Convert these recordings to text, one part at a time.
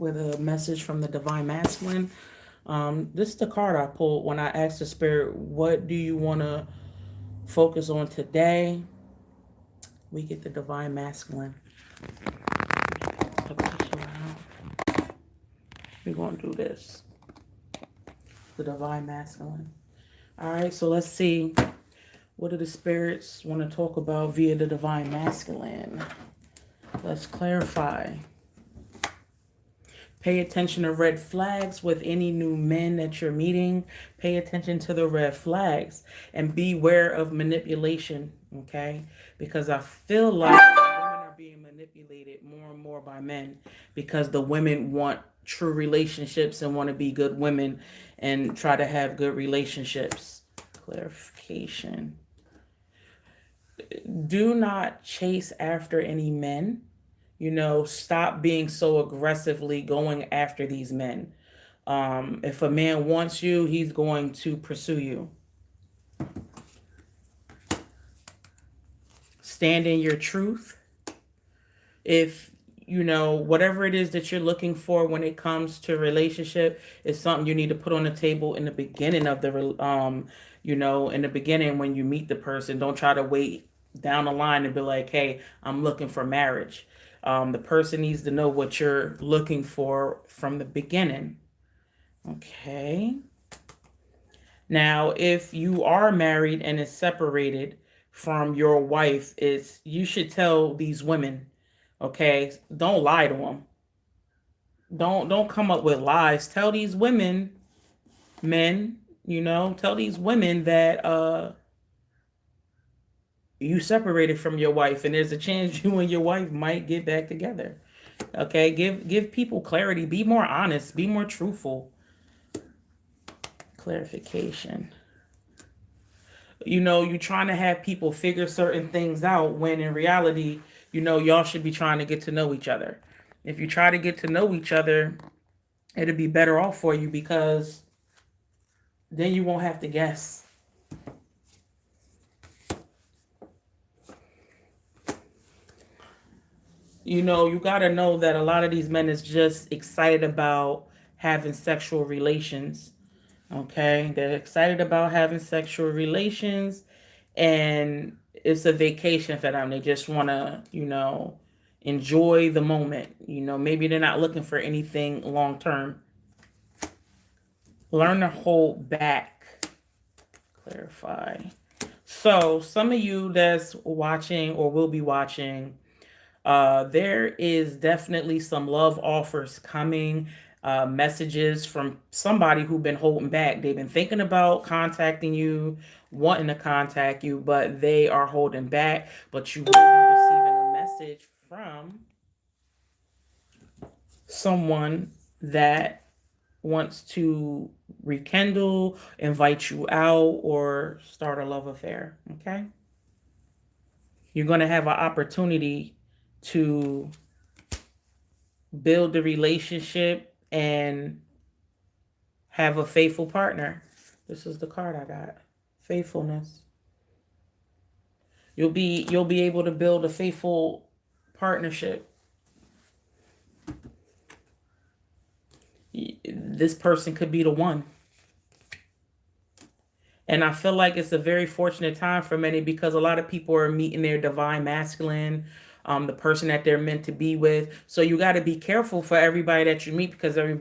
with a message from the Divine Masculine. This is the card I pulled when I asked the Spirit, what do you want to focus on today? We get the Divine Masculine. We're going to do this. The Divine Masculine. All right, so let's see. What do the spirits want to talk about via the Divine Masculine? Let's clarify. Pay attention to red flags with any new men that you're meeting. Pay attention to the red flags and beware of manipulation, okay? Because I feel like women are being manipulated more and more by men because the women want true relationships and want to be good women and try to have good relationships. Clarification. Do not chase after any men. You know, stop being so aggressively going after these men. If a man wants you, he's going to pursue you. Stand in your truth. If, you know, whatever it is that you're looking for when it comes to a relationship is something you need to put on the table in the beginning of the, you know, in the beginning when you meet the person. Don't try to wait down the line and be like, hey, I'm looking for marriage. The person needs to know what you're looking for from the beginning. Okay. Now, if you are married and is separated from your wife, you should tell these women, okay, don't lie to them. Don't come up with lies. Tell these women, men, you know, tell these women that you separated from your wife and there's a chance you and your wife might get back together. Okay, give people clarity. Be more honest. Be more truthful. Clarification. You know, you're trying to have people figure certain things out when in reality, you know, y'all should be trying to get to know each other. If you try to get to know each other, it'll be better off for you because then you won't have to guess. You know, you got to know that a lot of these men is just excited about having sexual relations. Okay, they're excited about having sexual relations and it's a vacation for them. They just want to, you know, enjoy the moment. You know, maybe they're not looking for anything long term. Learn to hold back. Clarify. So some of you that's watching or will be watching, there is definitely some love offers coming. Messages from somebody who's been holding back. They've been thinking about contacting you, wanting to contact you, but they are holding back. But you will be receiving a message from someone that wants to rekindle, invite you out, or start a love affair. Okay? You're going to have an opportunity to build the relationship and have a faithful partner. This is the card I got. Faithfulness. You'll be able to build a faithful partnership. This person could be the one. And I feel like it's a very fortunate time for many because a lot of people are meeting their divine masculine, the person that they're meant to be with. So you got to be careful for everybody that you meet because there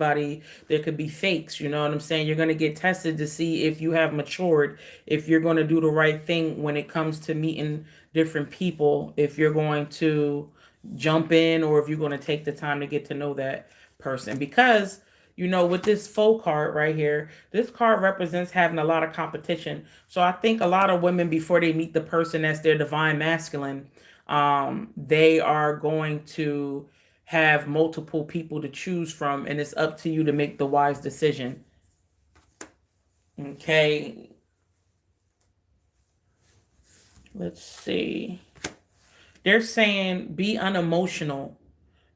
could be fakes. You know what I'm saying? You're going to get tested to see if you have matured, if you're going to do the right thing when it comes to meeting different people, if you're going to jump in or if you're going to take the time to get to know that person. Because, you know, with this faux card right here, this card represents having a lot of competition. So I think a lot of women, before they meet the person that's their divine masculine, they are going to have multiple people to choose from, and it's up to you to make the wise decision. Okay. Let's see. They're saying be unemotional.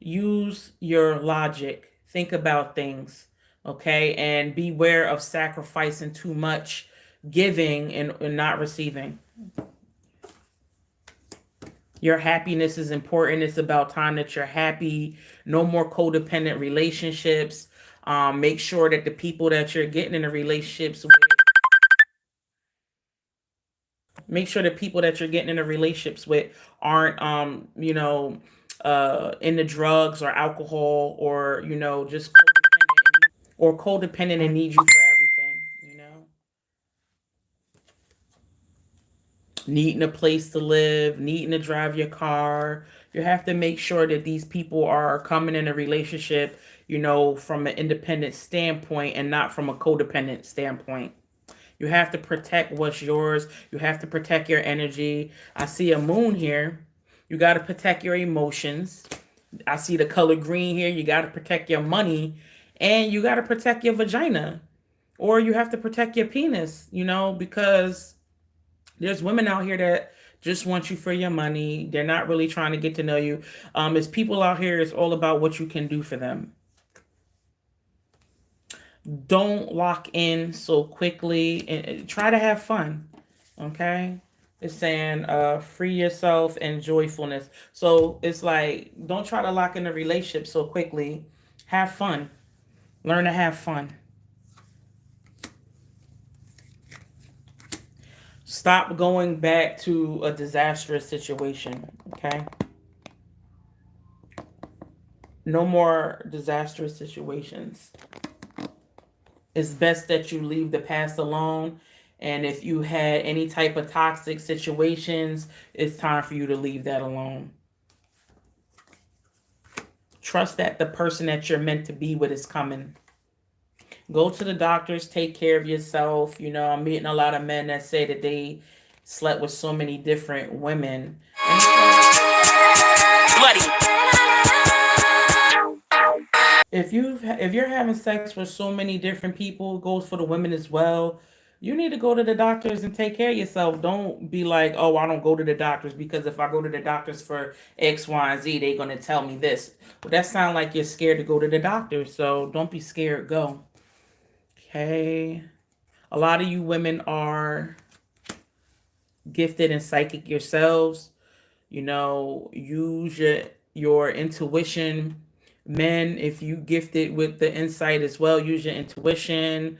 Use your logic. Think about things. Okay. And beware of sacrificing too much, giving and not receiving. Your happiness is important. It's about time that you're happy. No more codependent relationships. Make sure that the people that you're getting in the relationships with, make sure the people that you're getting in the relationships with aren't, into drugs or alcohol, or, just codependent and need you for everything, needing a place to live, needing to drive your car. You have to make sure that these people are coming in a relationship, from an independent standpoint and not from a codependent standpoint. You have to protect what's yours. You have to protect your energy. I see a moon here. You got to protect your emotions. I see the color green here. You got to protect your money, and you got to protect your vagina, or you have to protect your penis, because there's women out here that just want you for your money. They're not really trying to get to know you. There's people out here, it's all about what you can do for them. Don't lock in so quickly, and try to have fun. Okay? It's saying free yourself and joyfulness. So it's like, don't try to lock in a relationship so quickly. Have fun. Learn to have fun. Stop going back to a disastrous situation. Okay? No more disastrous situations. It's best that you leave the past alone. And if you had any type of toxic situations, it's time for you to leave that alone. Trust that the person that you're meant to be with is coming. Go to the doctors, take care of yourself. I'm meeting a lot of men that say that they slept with so many different women. And bloody. If you're having sex with so many different people, it goes for the women as well. You need to go to the doctors and take care of yourself. Don't be like, oh, I don't go to the doctors because if I go to the doctors for X, Y, and Z, they're gonna tell me this. But that sounds like you're scared to go to the doctor. So don't be scared. Go. Okay. A lot of you women are gifted and psychic yourselves. Use your intuition. Men, if you gifted with the insight as well, use your intuition.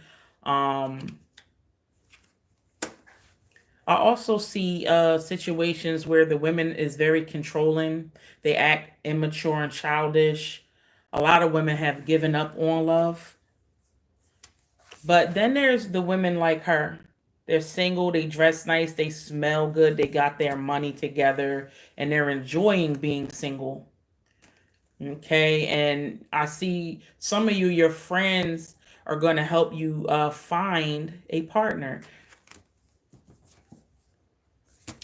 I also see situations where the women is very controlling. They act immature and childish. A lot of women have given up on love. But then there's the women like her. They're single, they dress nice, they smell good, they got their money together, and they're enjoying being single. Okay, and I see some of you, your friends are going to help you find a partner.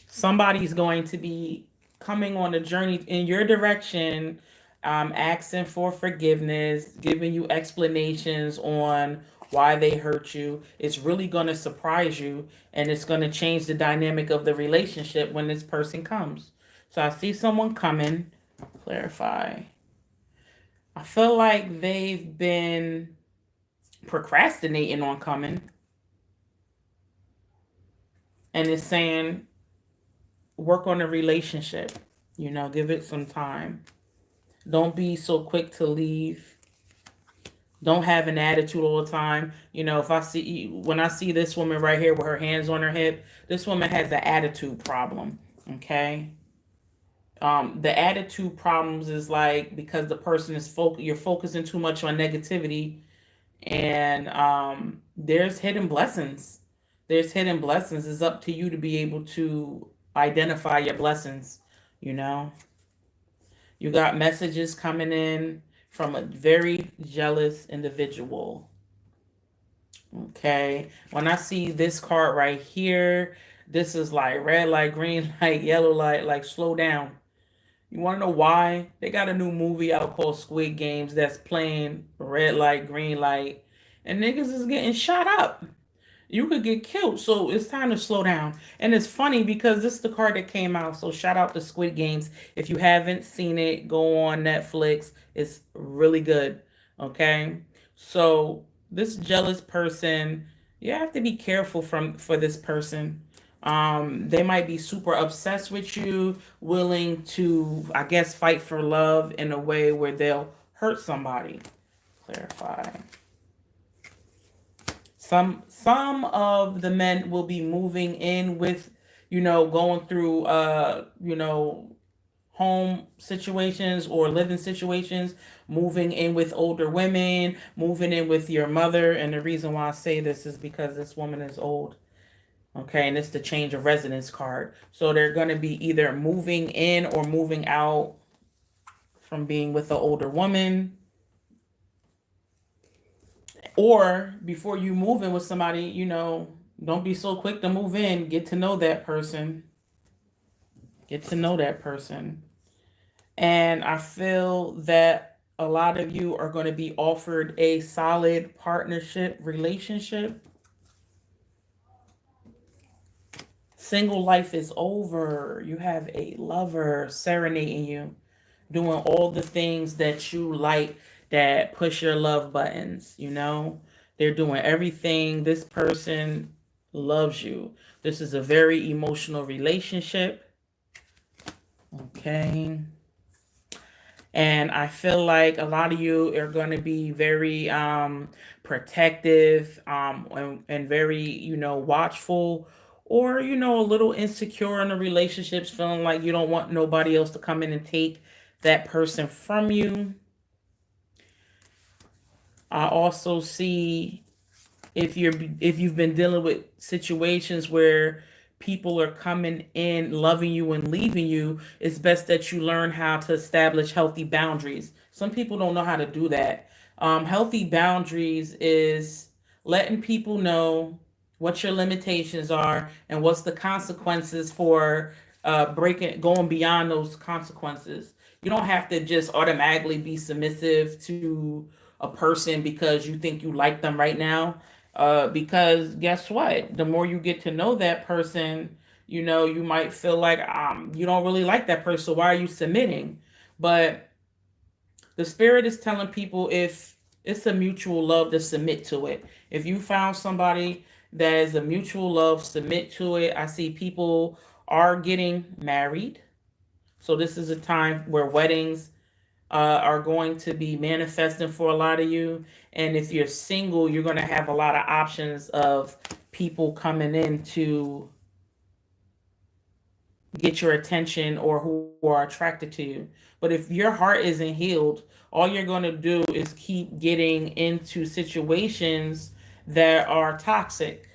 Somebody's going to be coming on a journey in your direction, asking for forgiveness, giving you explanations on why they hurt you. It's really going to surprise you, and it's going to change the dynamic of the relationship when this person comes. So I see someone coming. Clarify. I feel like they've been procrastinating on coming, and it's saying work on the relationship. Give it some time. Don't be so quick to leave. Don't have an attitude all the time. If when I see this woman right here with her hands on her hip, this woman has an attitude problem. Okay. The attitude problems is like because the person is you're focusing too much on negativity, and there's hidden blessings. There's hidden blessings. It's up to you to be able to identify your blessings. You know, you got messages coming in from a very jealous individual. Okay, when I see this card right here, this is like red light, green light, yellow light, like slow down. You want to know why? They got a new movie out called Squid Games that's playing red light, green light, and niggas is getting shot up. You could get killed. So it's time to slow down. And it's funny because this is the card that came out. So shout out to Squid Games. If you haven't seen it, go on Netflix. It's really good. Okay. So this jealous person, you have to be careful for this person. They might be super obsessed with you, willing to, I guess, fight for love in a way where they'll hurt somebody. Clarify. Some of the men will be moving in with, going through home situations or living situations, moving in with older women, moving in with your mother. And the reason why I say this is because this woman is old. Okay, and it's the change of residence card. So they're going to be either moving in or moving out from being with the older woman. Or before you move in with somebody, don't be so quick to move in. Get to know that person. Get to know that person. And I feel that a lot of you are going to be offered a solid partnership relationship. Single life is over. You have a lover serenading you, doing all the things that you like that push your love buttons. They're doing everything. This person loves you. This is a very emotional relationship. Okay. And I feel like a lot of you are going to be very protective and very, watchful, or, a little insecure in the relationships, feeling like you don't want nobody else to come in and take that person from you. I also see if you've been dealing with situations where people are coming in, loving you and leaving you, it's best that you learn how to establish healthy boundaries. Some people don't know how to do that. Healthy boundaries is letting people know what your limitations are and what's the consequences for going beyond those consequences. You don't have to just automatically be submissive to a person because you think you like them right now. Because guess what? The more you get to know that person, you might feel like you don't really like that person. So why are you submitting? But the spirit is telling people if it's a mutual love to submit to it. If you found somebody that is a mutual love, submit to it. I see people are getting married. So this is a time where weddings are going to be manifesting for a lot of you. And if you're single, you're going to have a lot of options of people coming in to get your attention or who are attracted to you. But if your heart isn't healed, all you're going to do is keep getting into situations that are toxic.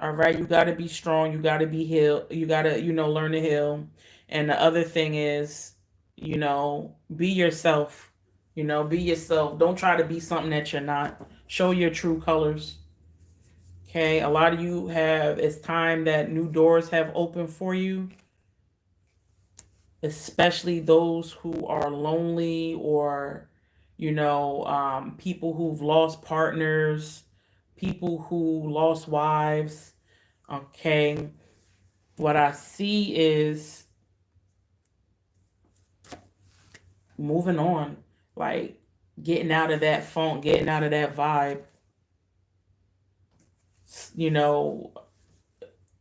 All right, you got to be strong. You got to be healed. You got to, learn to heal. And the other thing is, be yourself. Be yourself. Don't try to be something that you're not. Show your true colors. Okay, a lot of you it's time that new doors have opened for you, especially those who are lonely or, people who've lost partners, people who lost wives. Okay, what I see is moving on, like getting out of that funk, getting out of that vibe, you know,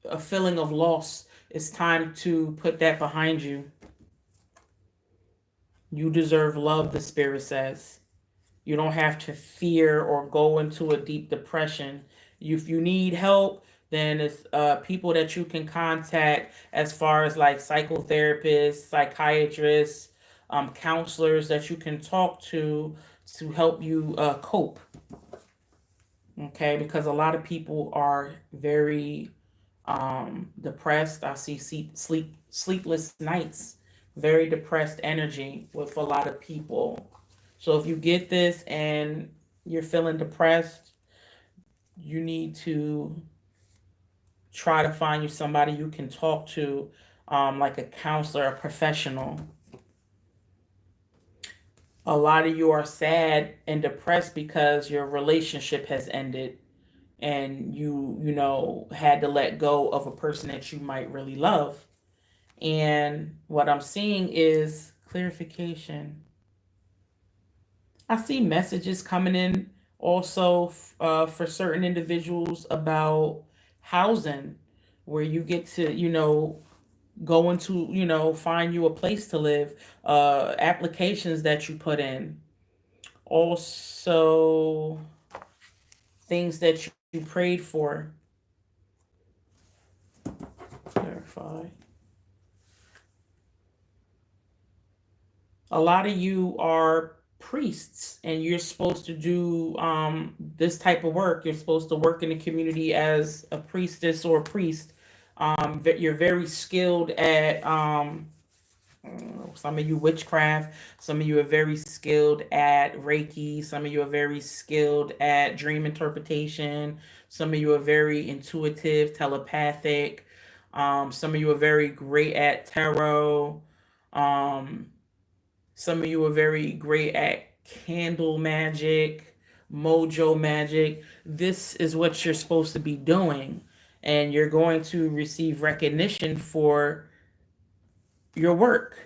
a feeling of loss. It's time to put that behind you. You deserve love, the spirit says. You don't have to fear or go into a deep depression. If you need help, then it's people that you can contact as far as like psychotherapists, psychiatrists, counselors that you can talk to help you cope. Okay, because a lot of people are very depressed. I see sleepless nights, very depressed energy with a lot of people. So if you get this and you're feeling depressed, you need to try to find you somebody you can talk to, like a counselor, a professional. A lot of you are sad and depressed because your relationship has ended and you had to let go of a person that you might really love. And what I'm seeing is clarification. I see messages coming in also for certain individuals about housing. where you get to, go into, find you a place to live, applications that you put in, also things that you prayed for. Clarify. A lot of you are priests and you're supposed to do this type of work. You're supposed to work in the community as a priestess or a priest. You're very skilled at some of you witchcraft, some of you are very skilled at Reiki, some of you are very skilled at dream interpretation, some of you are very intuitive, telepathic, some of you are very great at tarot, um, some of you are very great at candle magic, mojo magic. This is what you're supposed to be doing, and you're going to receive recognition for your work.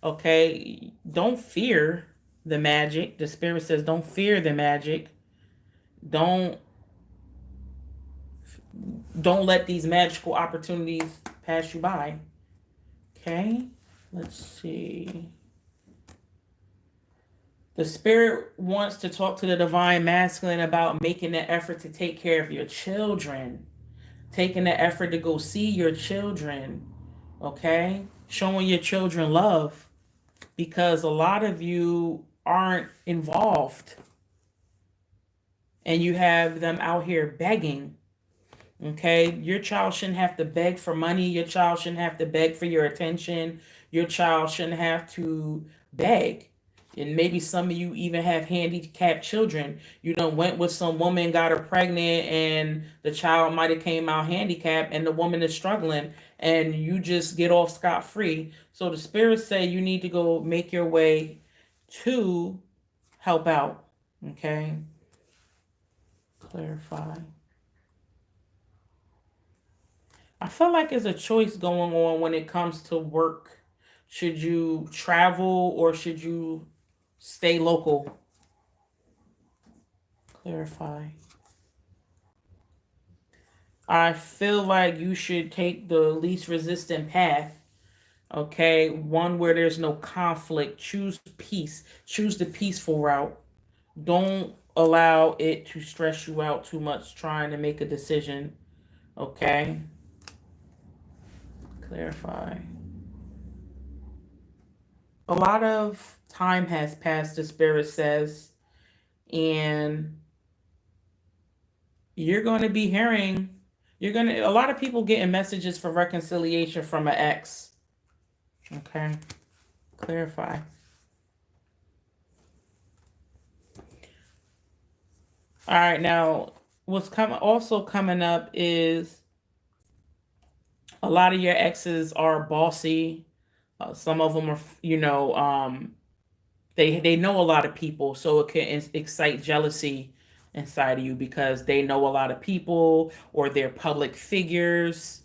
Okay, don't fear the magic. The spirit says don't fear the magic. Don't don't let these magical opportunities pass you by. Okay? Let's see. The spirit wants to talk to the divine masculine about making the effort to take care of your children, taking the effort to go see your children, okay? Showing your children love, because a lot of you aren't involved and you have them out here begging. Okay, your child shouldn't have to beg for money. Your child shouldn't have to beg for your attention. Your child shouldn't have to beg. And maybe some of you even have handicapped children. You done went with some woman, got her pregnant, and the child might have came out handicapped, and the woman is struggling, and you just get off scot-free. So the spirits say you need to go make your way to help out. Okay, clarify. I feel like there's a choice going on when it comes to work. Should you travel or should you stay local? Clarify. I feel like you should take the least resistant path. Okay, one where there's no conflict. Choose peace. Choose the peaceful route. Don't allow it to stress you out too much trying to make a decision. Okay, clarify. A lot of time has passed, the spirit says, and you're going to be hearing, a lot of people getting messages for reconciliation from an ex. Okay, clarify. All right, now what's also coming up is a lot of your exes are bossy. Some of them are, they know a lot of people, so it can excite jealousy inside of you because they know a lot of people or they're public figures.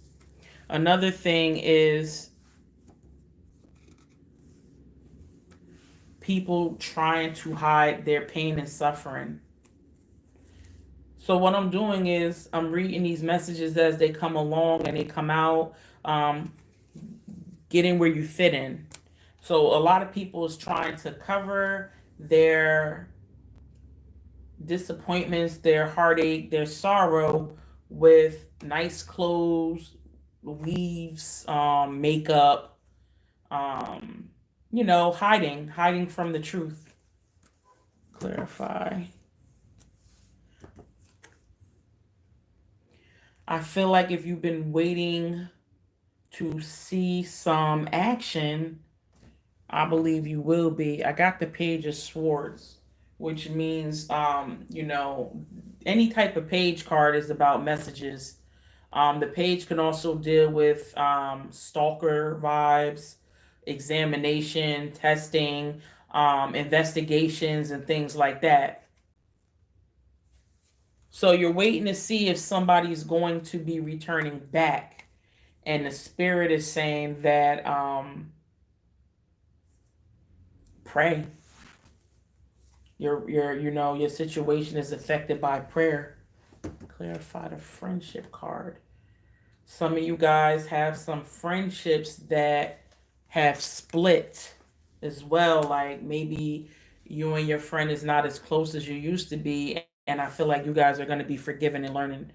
Another thing is people trying to hide their pain and suffering. So what I'm doing is I'm reading these messages as they come along and they come out, getting where you fit in. So a lot of people is trying to cover their disappointments, their heartache, their sorrow with nice clothes, weaves, makeup, hiding from the truth. Clarify. I feel like if you've been waiting to see some action, I believe you will be. I got the Page of Swords, which means, any type of page card is about messages. The page can also deal with stalker vibes, examination, testing, investigations, and things like that. So you're waiting to see if somebody's going to be returning back. And the spirit is saying that pray. Your situation is affected by prayer. Clarify the Friendship card. Some of you guys have some friendships that have split as well. Like maybe you and your friend is not as close as you used to be. And I feel like you guys are going to be forgiving and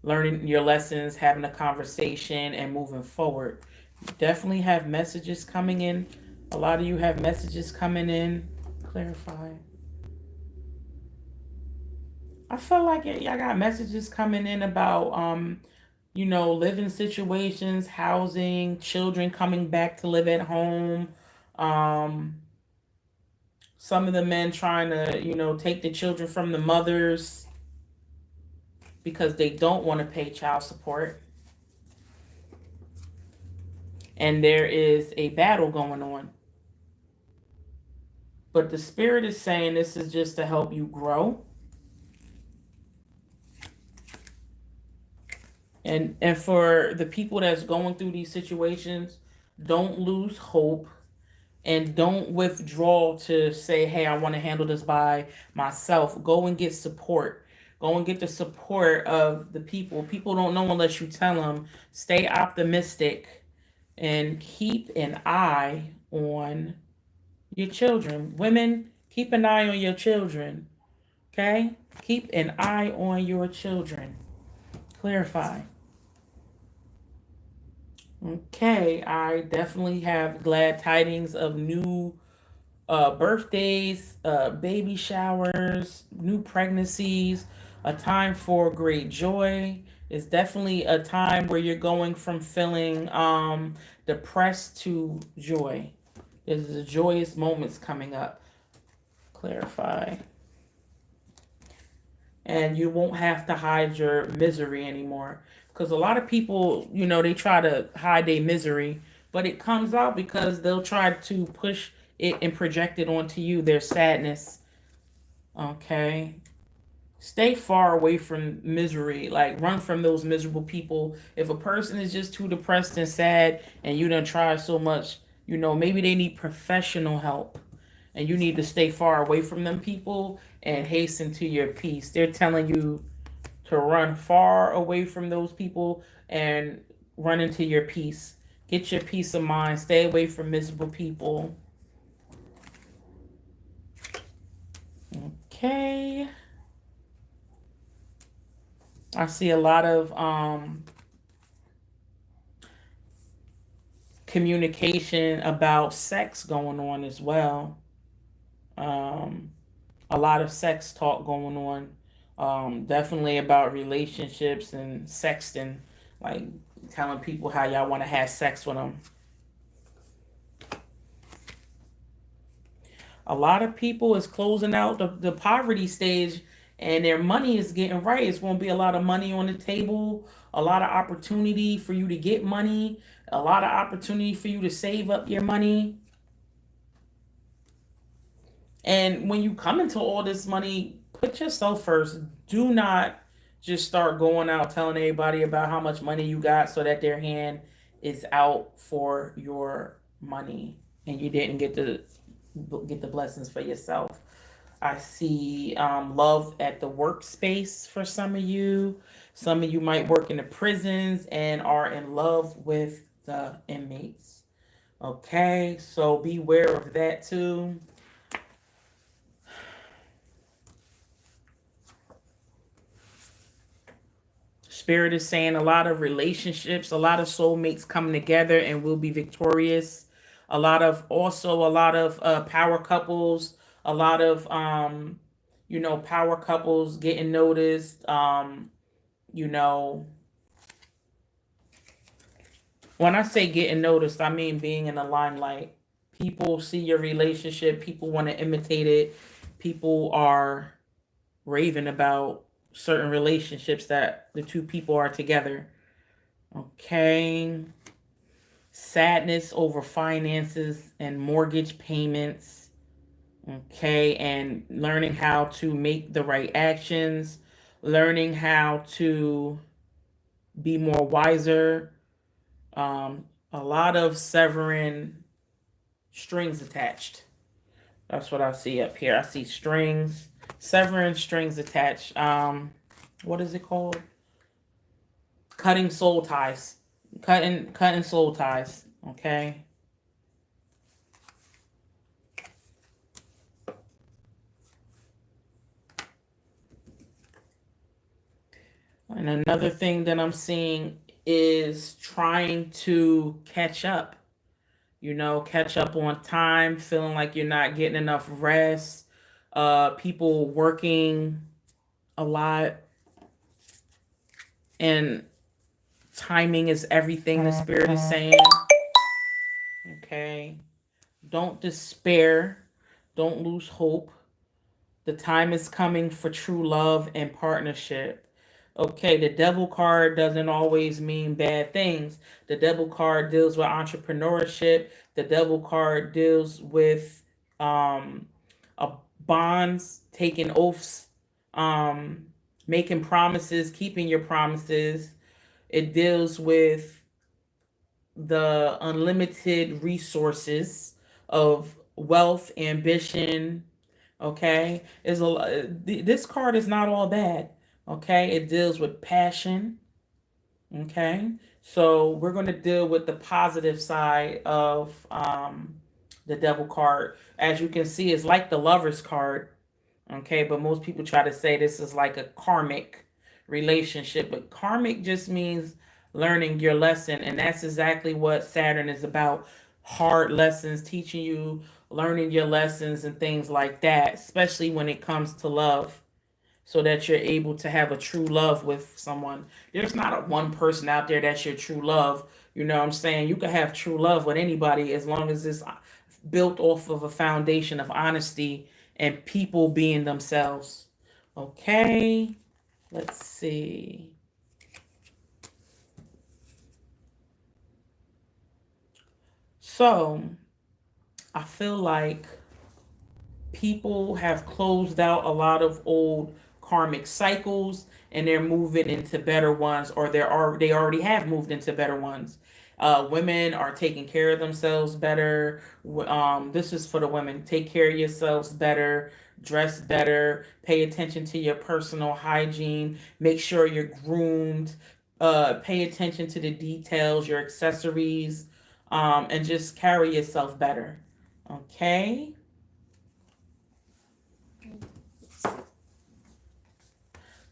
learning your lessons, having a conversation and moving forward. You definitely have messages coming in. A lot of you have messages coming in. Clarify. I feel like y'all got messages coming in about living situations, housing, children coming back to live at home. Um, some of the men trying to, take the children from the mothers because they don't want to pay child support. And there is a battle going on. But the spirit is saying this is just to help you grow. And for the people that's going through these situations, don't lose hope and don't withdraw to say, hey, I want to handle this by myself. Go and get support. Go and get the support of the people. People don't know unless you tell them. Stay optimistic and keep an eye on your children. Women, keep an eye on your children. Okay? Keep an eye on your children. Clarify. Okay, I definitely have glad tidings of new birthdays, baby showers, new pregnancies, a time for great joy. It's definitely a time where you're going from feeling depressed to joy. There's a joyous moments coming up. Clarify. And you won't have to hide your misery anymore. Because a lot of people, they try to hide their misery, but it comes out because they'll try to push it and project it onto you, their sadness. Okay. Stay far away from misery. Like, run from those miserable people. If a person is just too depressed and sad and you done tried so much, maybe they need professional help. And you need to stay far away from them people and hasten to your peace. They're telling you to run far away from those people and run into your peace. Get your peace of mind. Stay away from miserable people. Okay. I see a lot of communication about sex going on as well. A lot of sex talk going on. Definitely about relationships and sexting, like telling people how y'all want to have sex with them. A lot of people is closing out the poverty stage and their money is getting right. It's going to be a lot of money on the table, a lot of opportunity for you to get money, a lot of opportunity for you to save up your money. And when you come into all this money, put yourself first. Do not just start going out telling everybody about how much money you got so that their hand is out for your money and you didn't get the blessings for yourself. I see love at the workspace for some of you. Some of you might work in the prisons and are in love with the inmates. Okay, so beware of that too. Spirit is saying a lot of relationships, a lot of soulmates coming together and will be victorious. A lot of power couples, a lot of power couples getting noticed. When I say getting noticed, I mean being in the limelight. People see your relationship, people want to imitate it. People are raving about certain relationships that the two people are together. Okay. Sadness over finances and mortgage payments. Okay. And learning how to make the right actions, learning how to be more wiser. A lot of severing strings attached. That's what I see up here. I see strings, severing strings attached. What is it called? cutting soul ties, cutting soul ties. Okay. And another thing that I'm seeing is trying to catch up. Catch up on time, feeling like you're not getting enough rest. People working a lot, and timing is everything, the spirit is saying. Okay. Don't despair. Don't lose hope. The time is coming for true love and partnership. Okay, the devil card doesn't always mean bad things. The devil card deals with entrepreneurship. The devil card deals with um, bonds, taking oaths, um, making promises, keeping your promises. It deals with the unlimited resources of wealth, ambition. Okay, this card is not all bad. Okay, it deals with passion. Okay, so we're going to deal with the positive side of the devil card. As you can see, it's like the lover's card. Okay, but most people try to say this is like a karmic relationship, but karmic just means learning your lesson, and that's exactly what Saturn is about. Hard lessons, teaching you, learning your lessons and things like that, especially when it comes to love, so that you're able to have a true love with someone. There's not a one person out there that's your true love. You know what I'm saying? You can have true love with anybody as long as it's built off of a foundation of honesty and people being themselves. Okay, let's see. So, I feel like people have closed out a lot of old karmic cycles and they're moving into better ones, or they already have moved into better ones. Women are taking care of themselves better. This is for the women. Take care of yourselves better, dress better, pay attention to your personal hygiene, make sure you're groomed, pay attention to the details, your accessories, and just carry yourself better. Okay.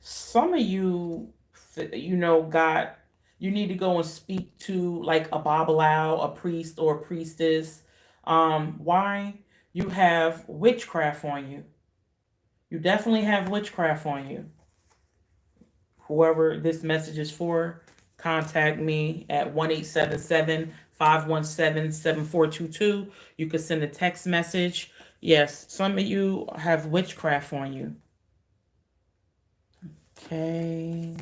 Some of you, got, you need to go and speak to like a babalao, a priest or a priestess. Why? You have witchcraft on you. You definitely have witchcraft on you. Whoever this message is for, contact me at 1-877-517-7422. You could send a text message. Yes, some of you have witchcraft on you. Okay.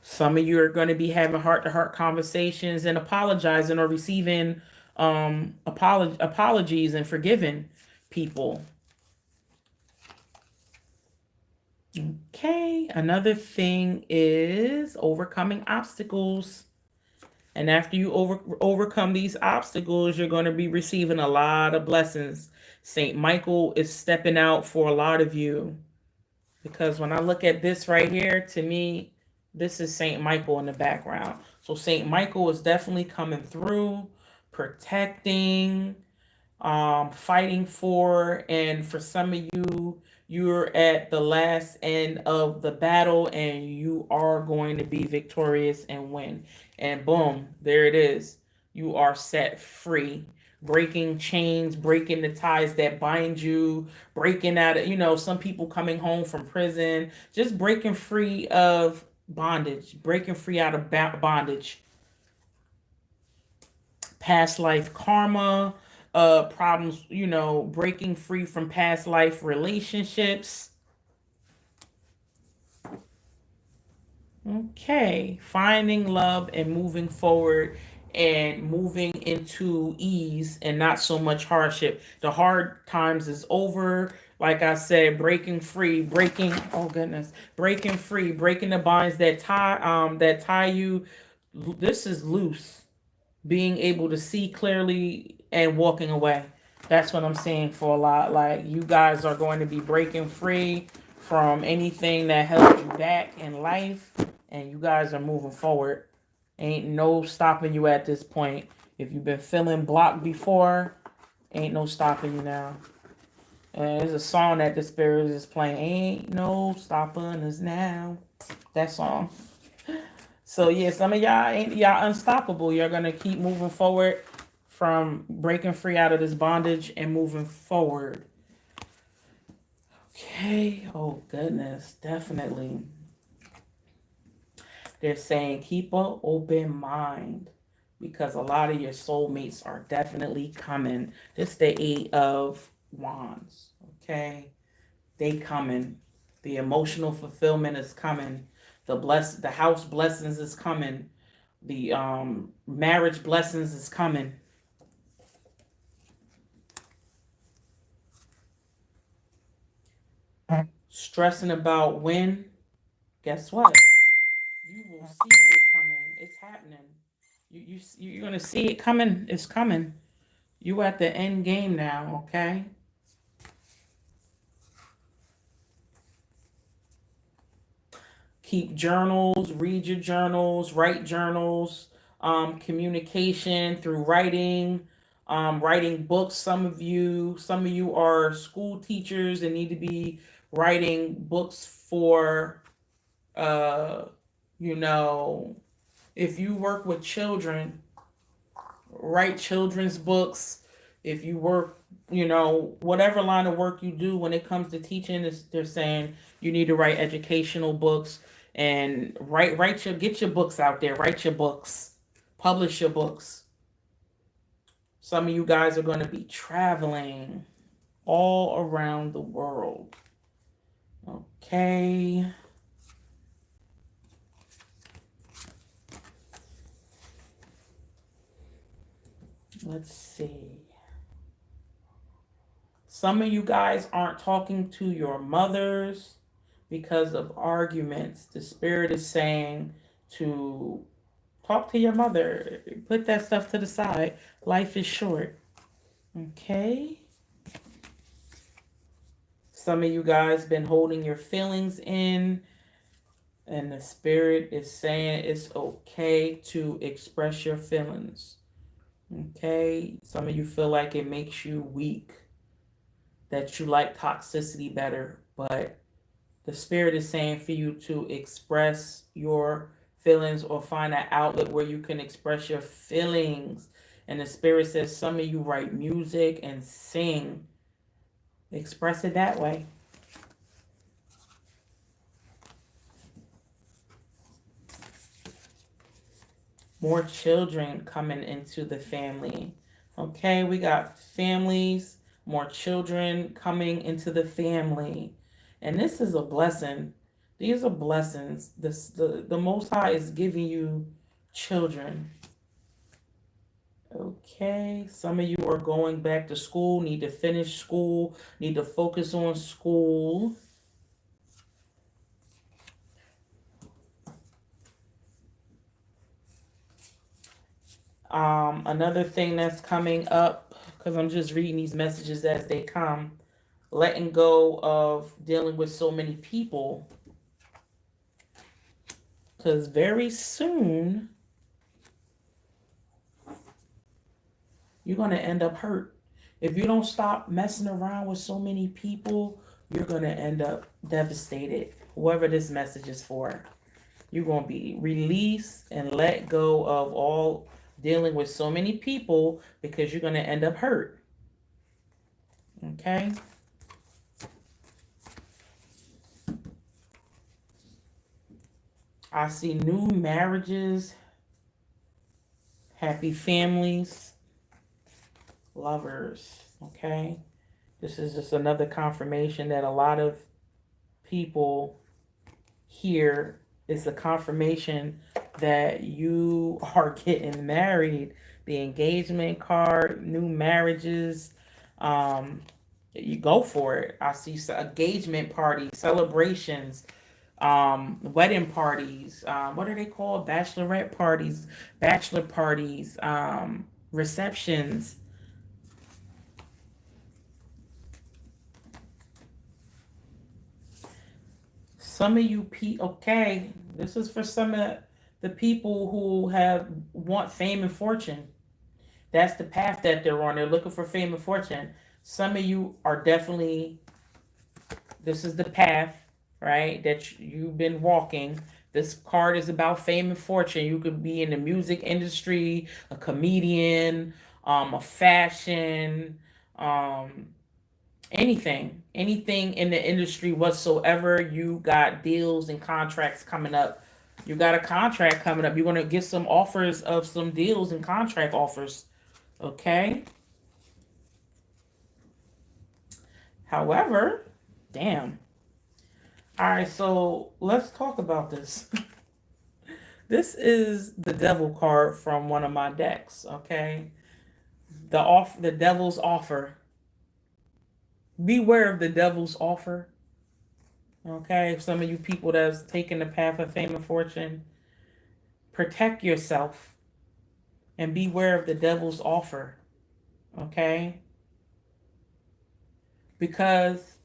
Some of you are going to be having heart-to-heart conversations and apologizing or receiving apologies and forgiving people. Okay, another thing is overcoming obstacles. And after you overcome these obstacles, you're going to be receiving a lot of blessings. Saint Michael is stepping out for a lot of you. Because when I look at this right here, to me, this is Saint Michael in the background. So Saint Michael is definitely coming through, protecting, fighting for, and for some of you, you're at the last end of the battle and you are going to be victorious and win. And boom, there it is. You are set free. Breaking chains, breaking the ties that bind you, breaking out of, some people coming home from prison, just breaking free of bondage, breaking free out of bondage. Past life karma, problems, breaking free from past life relationships. Okay, finding love and moving forward and moving into ease and not so much hardship. The hard times is over. Like I said, breaking free, oh goodness, breaking free, breaking the bonds that tie you. This is loose. Being able to see clearly and walking away. That's what I'm seeing for a lot. Like, you guys are going to be breaking free from anything that held you back in life and you guys are moving forward. Ain't no stopping you at this point. If you've been feeling blocked before, ain't no stopping you now. And there's a song that the Spirit is playing. Ain't no stopping us now. That song. So yeah, some of y'all unstoppable. You're gonna keep moving forward from breaking free out of this bondage and moving forward. Okay. Oh goodness, definitely. They're saying keep an open mind because a lot of your soulmates are definitely coming. This is the 8 of Wands. Okay, they coming. The emotional fulfillment is coming. The house blessings is coming. The marriage blessings is coming. Stressing about when, guess what? You will see it coming. It's happening. You're gonna see it coming. It's coming. You at the end game now, okay? Keep journals, read your journals, write journals, communication through writing, writing books. Some of you are school teachers and need to be writing books for, uh, you know, if you work with children, write children's books. If you work, whatever line of work you do when it comes to teaching, they're saying you need to write educational books and get your books out there, write your books, publish your books. Some of you guys are going to be traveling all around the world. Okay. Let's see. Some of you guys aren't talking to your mothers because of arguments. The Spirit is saying to talk to your mother. Put that stuff to the side. Life is short. Okay. Some of you guys been holding your feelings in, and the Spirit is saying it's okay to express your feelings. Okay. Some of you feel like it makes you weak, that you like toxicity better, but the Spirit is saying for you to express your feelings or find an outlet where you can express your feelings. And the Spirit says some of you write music and sing. Express it that way. More children coming into the family. Okay, we got families, more children coming into the family. And this is a blessing. These are blessings. The Most High is giving you children. Okay, some of you are going back to school, need to finish school, need to focus on school. Another thing that's coming up, because I'm just reading these messages as they come, letting go of dealing with so many people. Because very soon, you're going to end up hurt. If you don't stop messing around with so many people, you're going to end up devastated. Whoever this message is for, you're going to be released and let go of all dealing with so many people because you're going to end up hurt. Okay? I see new marriages, happy families, lovers. Okay? This is just another confirmation that a lot of people here is the confirmation that you are getting married. The engagement card, new marriages, you go for it. I see engagement parties, celebrations, wedding parties, what are they called? Bachelorette parties, bachelor parties, receptions. Some of you, okay, This is for some of the people who want fame and fortune. That's the path that they're on. They're looking for fame and fortune. Some of you are definitely, this is the path, right, that you've been walking. This card is about fame and fortune. You could be in the music industry, a comedian, a fashion, um, anything in the industry whatsoever. You got deals and contracts coming up. You got a contract coming up. You want to get some offers of some deals and contract offers. Okay. However, damn. All right, so let's talk about this. This is the devil card from one of my decks, okay? The devil's offer. Beware of the devil's offer. Okay, some of you people that's taking the path of fame and fortune, protect yourself and beware of the devil's offer. Okay? Because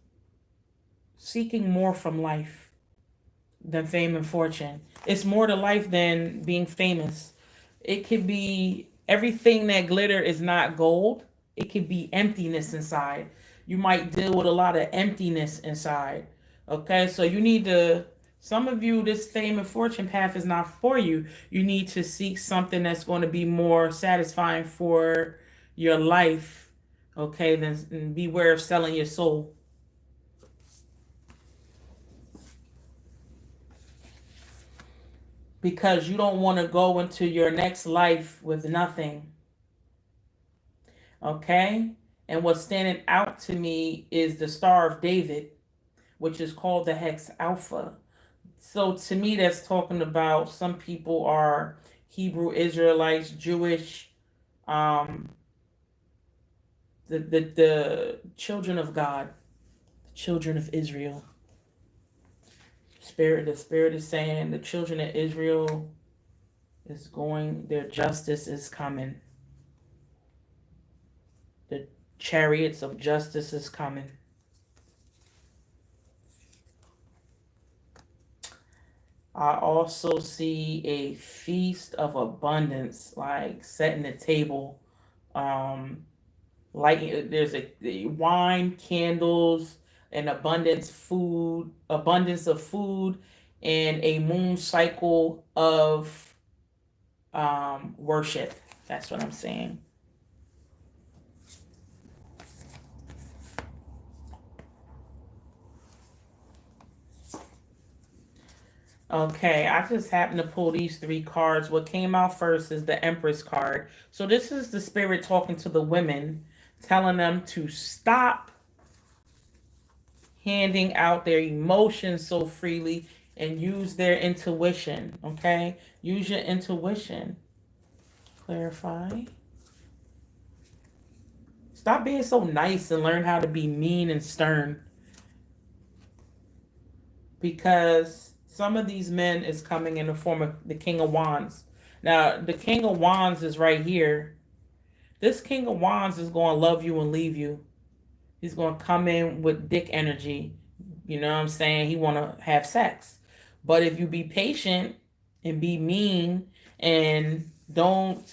seeking more from life than fame and fortune. It's more to life than being famous. It could be everything that glitter is not gold. It could be emptiness inside. You might deal with a lot of emptiness inside. Okay, so you need to, some of you, this fame and fortune path is not for you. You need to seek something that's going to be more satisfying for your life. Okay, then beware of selling your soul. Because you don't want to go into your next life with nothing. Okay? And what's standing out to me is the Star of David, which is called the Hex Alpha. So to me, that's talking about some people are Hebrew Israelites, Jewish, the children of God, the children of Israel. The spirit is saying the children of Israel is going, their justice is coming. The chariots of justice is coming. I also see a feast of abundance, like setting the table. Like there's a wine, candles, an abundance of food, and a moon cycle of worship. That's what I'm saying. Okay, I just happened to pull these three cards. What came out first is the Empress card. So this is the spirit talking to the women, telling them to stop handing out their emotions so freely and use their intuition. Okay, use your intuition. Clarify. Stop being so nice and learn how to be mean and stern. Because some of these men is coming in the form of the King of Wands. Now, the King of Wands is right here. This King of Wands is going to love you and leave you. He's going to come in with dick energy. You know what I'm saying? He want to have sex. But if you be patient and be mean and don't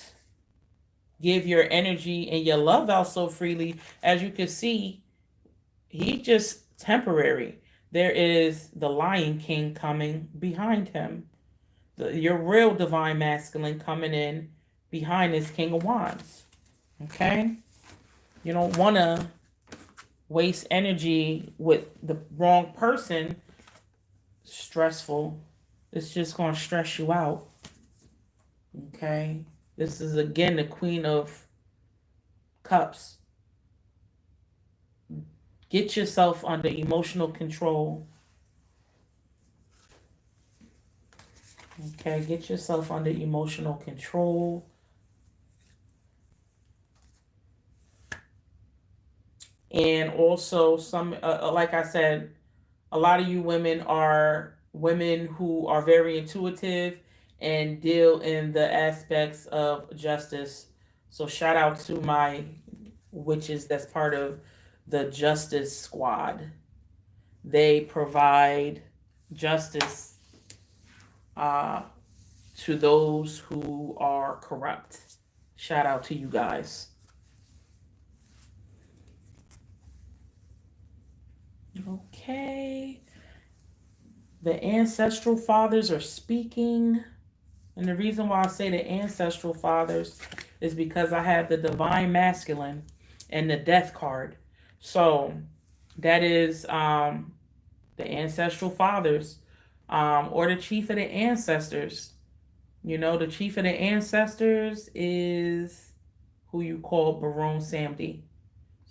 give your energy and your love out so freely, as you can see, he just temporary. There is the Lion King coming behind him. Your real divine masculine coming in behind this King of Wands. Okay? You don't want to waste energy with the wrong person. Stressful. It's just going to stress you out. Okay? This is again the Queen of Cups. Get yourself under emotional control. Okay, get yourself under emotional control. And also some, like I said, a lot of you women are women who are very intuitive and deal in the aspects of justice. So shout out to my witches that's part of the Justice Squad. They provide justice uh, to those who are corrupt. Shout out to you guys. Okay. The ancestral fathers are speaking. And the reason why I say the ancestral fathers is because I have the divine masculine and the death card. So that is the ancestral fathers, or the chief of the ancestors. You know, the chief of the ancestors is who you call Barone Samdi.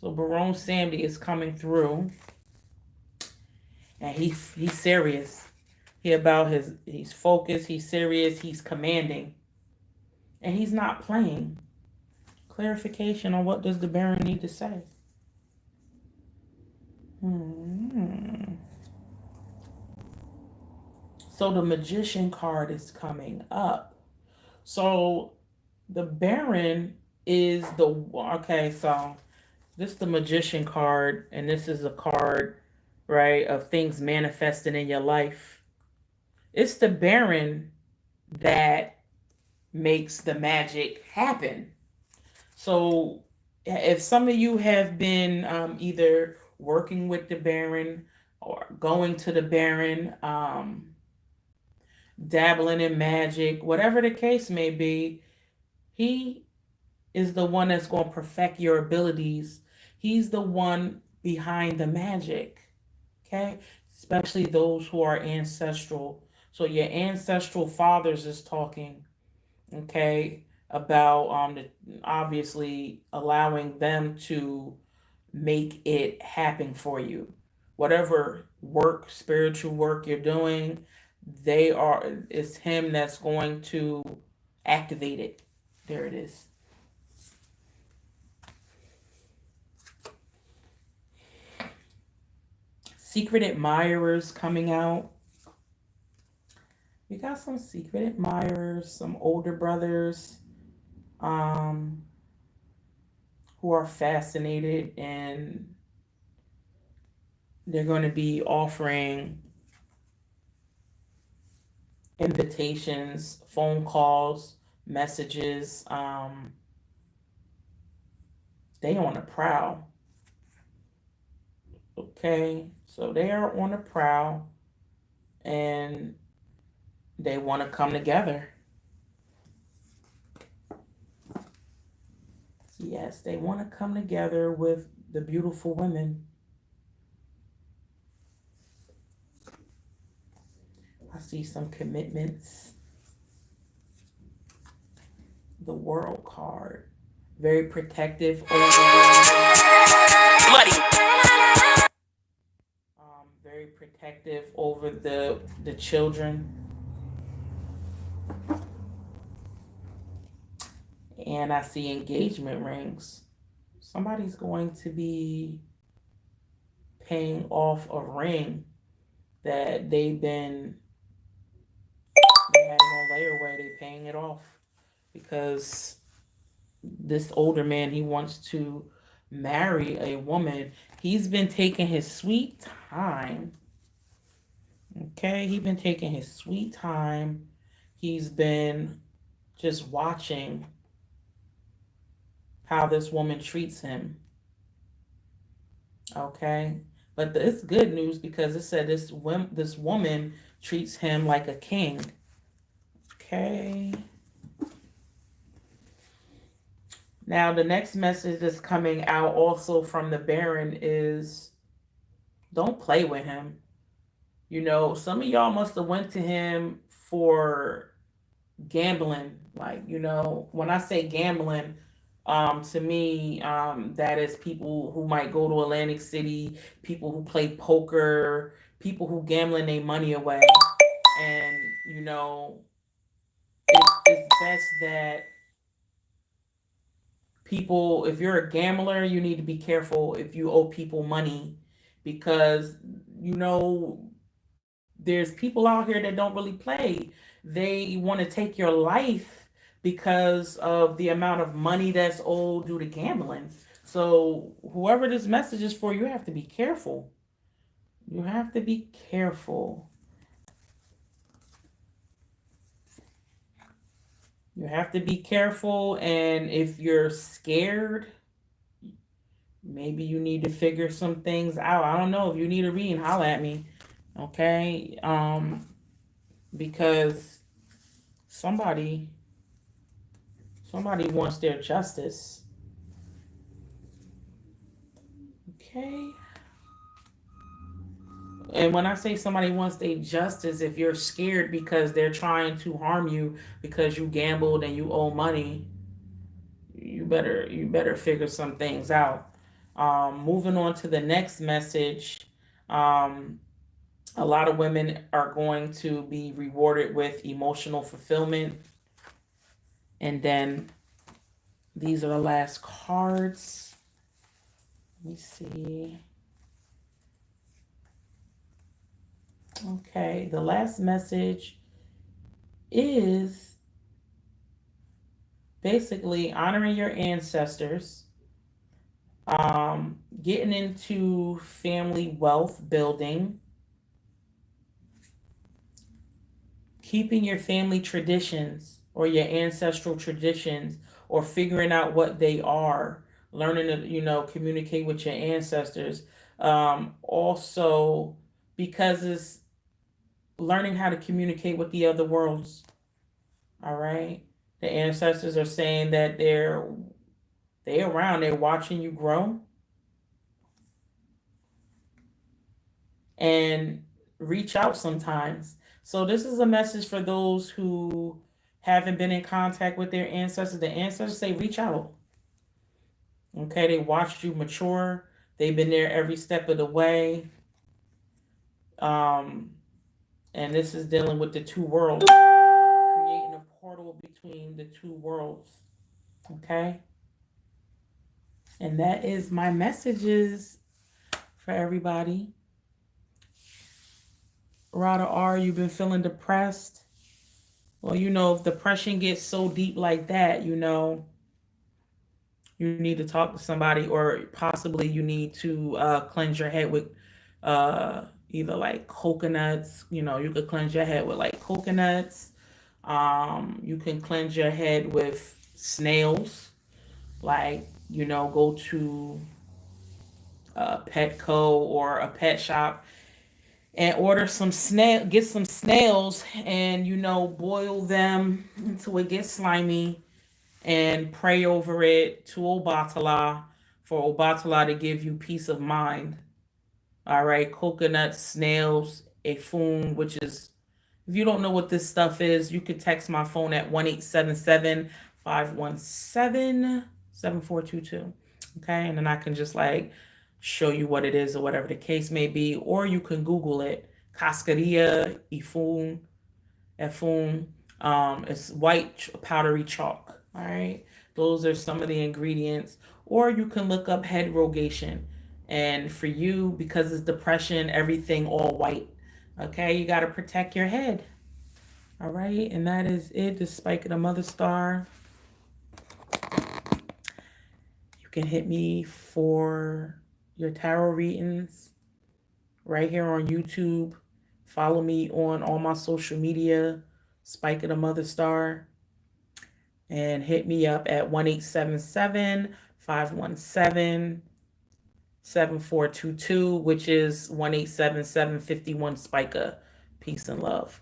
So Barone Samdi is coming through, and he's serious. He's focused, he's serious, he's commanding, and he's not playing. Clarification on what does the Baron need to say? So the Magician card is coming up. So the Baron is the okay. So this is the Magician card, and this is a card, right, of things manifesting in your life. It's the Baron that makes the magic happen. So if some of you have been either working with the Baron or going to the Baron, dabbling in magic, whatever the case may be, he is the one that's going to perfect your abilities. He's the one behind the magic. Okay? Especially those who are ancestral. So your ancestral fathers is talking, okay, about obviously allowing them to make it happen for you. Whatever work, spiritual work you're doing, it's him that's going to activate it. There it is. Secret admirers coming out. We got some secret admirers, some older brothers, um, who are fascinated, and they're going to be offering invitations, phone calls, messages. They on a prowl. Okay, so they are on a prowl, and they want to come together. Yes, they want to come together with the beautiful women. I see some commitments. The World card. Very protective over bloody. Very protective over the children. And I see engagement rings. Somebody's going to be paying off a ring that they had it on layaway. They paying it off because this older man, he wants to marry a woman. He's been taking his sweet time. Okay, he's been taking his sweet time. He's been just watching how this woman treats him. Okay, but it's good news because it said this woman treats him like a king. Okay. Now the next message that's coming out also from the Baron is don't play with him. You know, some of y'all must have went to him for gambling. Like, you know, when I say gambling, to me, that is people who might go to Atlantic City, people who play poker, people who gambling their money away. And, you know, it's best that people, if you're a gambler, you need to be careful if you owe people money because, you know, there's people out here that don't really play. They want to take your life because of the amount of money that's owed due to gambling. So whoever this message is for, you have to be careful. You have to be careful. You have to be careful, and if you're scared, maybe you need to figure some things out. I don't know. If you need a reading, holla at me. Okay? Because somebody wants their justice. Okay? And when I say somebody wants their justice, if you're scared because they're trying to harm you because you gambled and you owe money, you better figure some things out. Moving on to the next message, um, a lot of women are going to be rewarded with emotional fulfillment. And then these are the last cards. Let me see. Okay, the last message is basically honoring your ancestors, getting into family wealth building, keeping your family traditions or your ancestral traditions, or figuring out what they are, learning to, communicate with your ancestors. Also, because it's learning how to communicate with the other worlds. All right. The ancestors are saying that they're around, they're watching you grow. And reach out sometimes. So this is a message for those who haven't been in contact with their ancestors. The ancestors say reach out. Okay, they watched you mature. They've been there every step of the way. Um, and this is dealing with the two worlds, creating a portal between the two worlds. Okay? And that is my messages for everybody. Rada R, you've been feeling depressed. Well, if depression gets so deep like that, you need to talk to somebody, or possibly you need to cleanse your head with either like coconuts. You could cleanse your head with like coconuts. You can cleanse your head with snails. Like, go to a Petco or a pet shop and order get some snails, and boil them until it gets slimy, and pray over it to Obatala, for Obatala to give you peace of mind. All right, coconuts, snails, Efun, which is, if you don't know what this stuff is, you could text my phone at 1-877-517-7422. Okay, and then I can just like show you what it is or whatever the case may be, or you can Google it. Cascaria, Efun. It's white powdery chalk. All right, those are some of the ingredients. Or you can look up head rogation. And for you, because it's depression, everything all white. Okay, you got to protect your head. All right, and that is it. The Spica the Mother Star. You can hit me for your tarot readings right here on YouTube. Follow me on all my social media, Spica the Mother Star. And hit me up at 1-877-517-7422, which is 1-877-51 Spica. Peace and love.